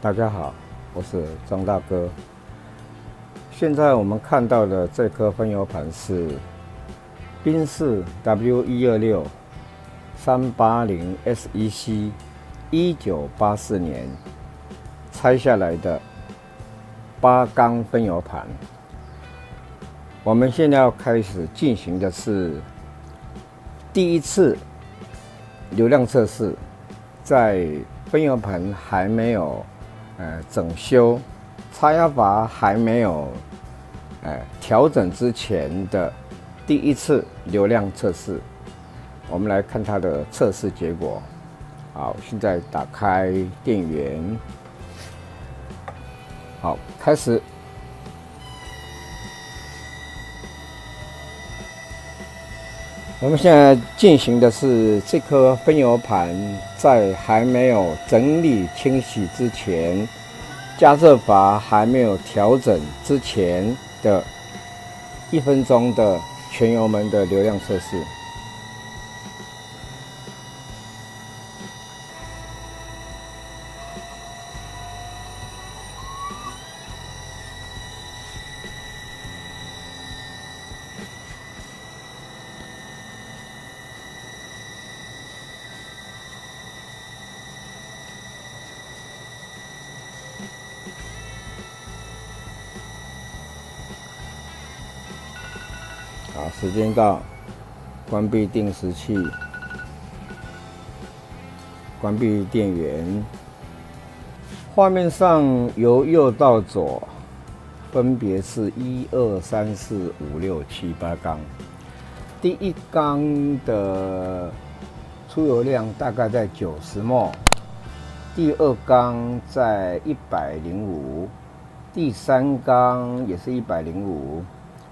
大家好，我是张大哥。现在我们看到的这颗分油盘是宾士 W126 380 SEC 1984年拆下来的8缸分油盘。我们现在要开始进行的是第一次流量测试，在分油盘还没有整修、插压阀还没有调整之前的第一次流量测试，我们来看它的测试结果。好，现在打开电源，好，开始。我们现在进行的是这颗分油盘在还没有整理清洗之前，加热阀还没有调整之前的1分钟的全油门的流量测试。好，时间到，关闭定时器，关闭电源。画面上由右到左，分别是1、2、3、4、5、6、7、8缸。第一缸的出油量大概在90 ml， 第二缸在105，第三缸也是105。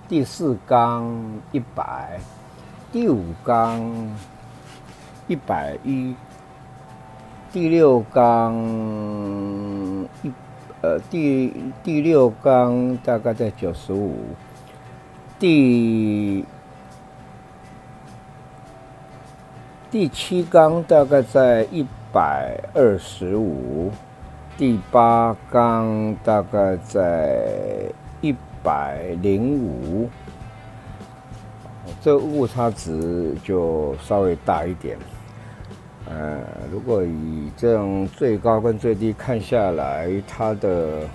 第四缸100，第五缸110，第六缸第六缸大概在95，第七缸大概在125，第八缸大概在105，这误差值就稍微大一点。如果以这样最高跟最低看下来，它的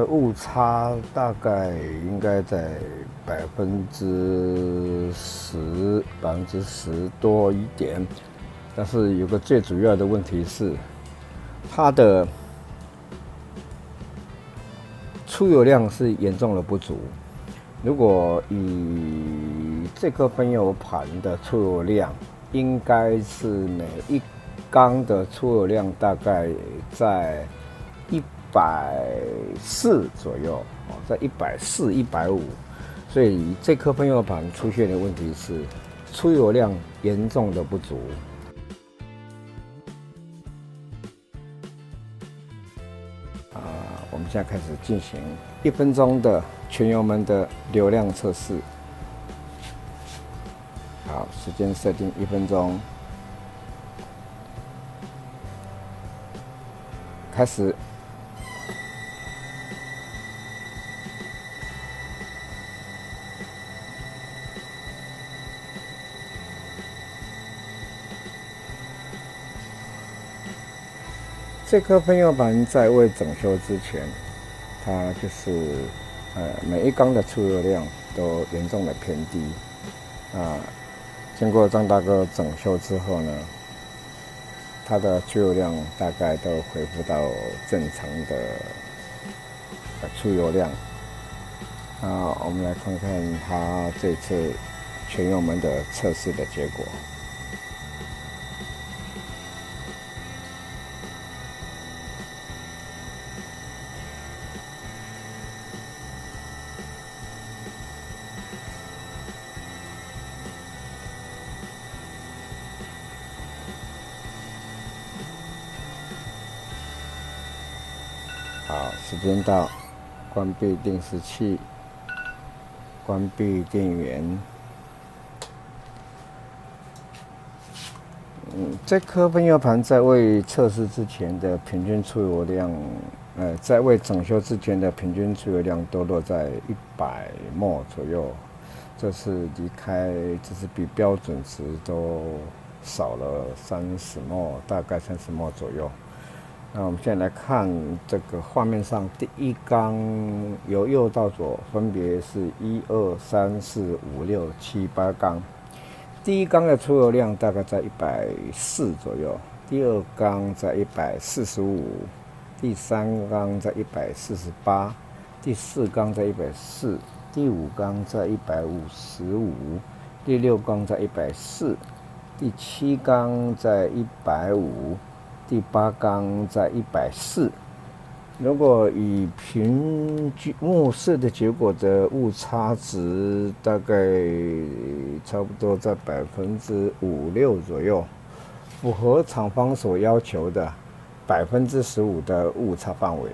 误差大概应该在10%多一点。但是有个最主要的问题是，它的出油量是严重的不足。如果以这颗分油盘的出油量，应该是每1缸的出油量大概在140左右，在140、150。所以这颗分油盘出现的问题是出油量严重的不足。我们现在开始进行1分钟的全油门的流量测试。好，时间设定1分钟，开始。这颗分油盘在未整修之前，它就是每1缸的出油量都严重的偏低。经过张大哥整修之后呢，它的出油量大概都恢复到正常的出油量。我们来看看它这次全油门的测试的结果。好，时间到，关闭定时器，关闭电源。这颗分油盘在未测试之前的平均出油量，在未整修之前的平均出油量都落在100ml左右，这是比标准值都少了30ml，大概30ml左右。那我们现在来看这个画面上第一缸，由右到左分别是1、2、3、4、5、6、7、8缸。第一缸的出油量大概在140左右，第二缸在145，第三缸在148，第四缸在140，第五缸在155，第六缸在140，第七缸在150。第八缸在140，如果以平均目视的结果的误差值，大概差不多在5%、6%左右，符合厂方所要求的15%的误差范围。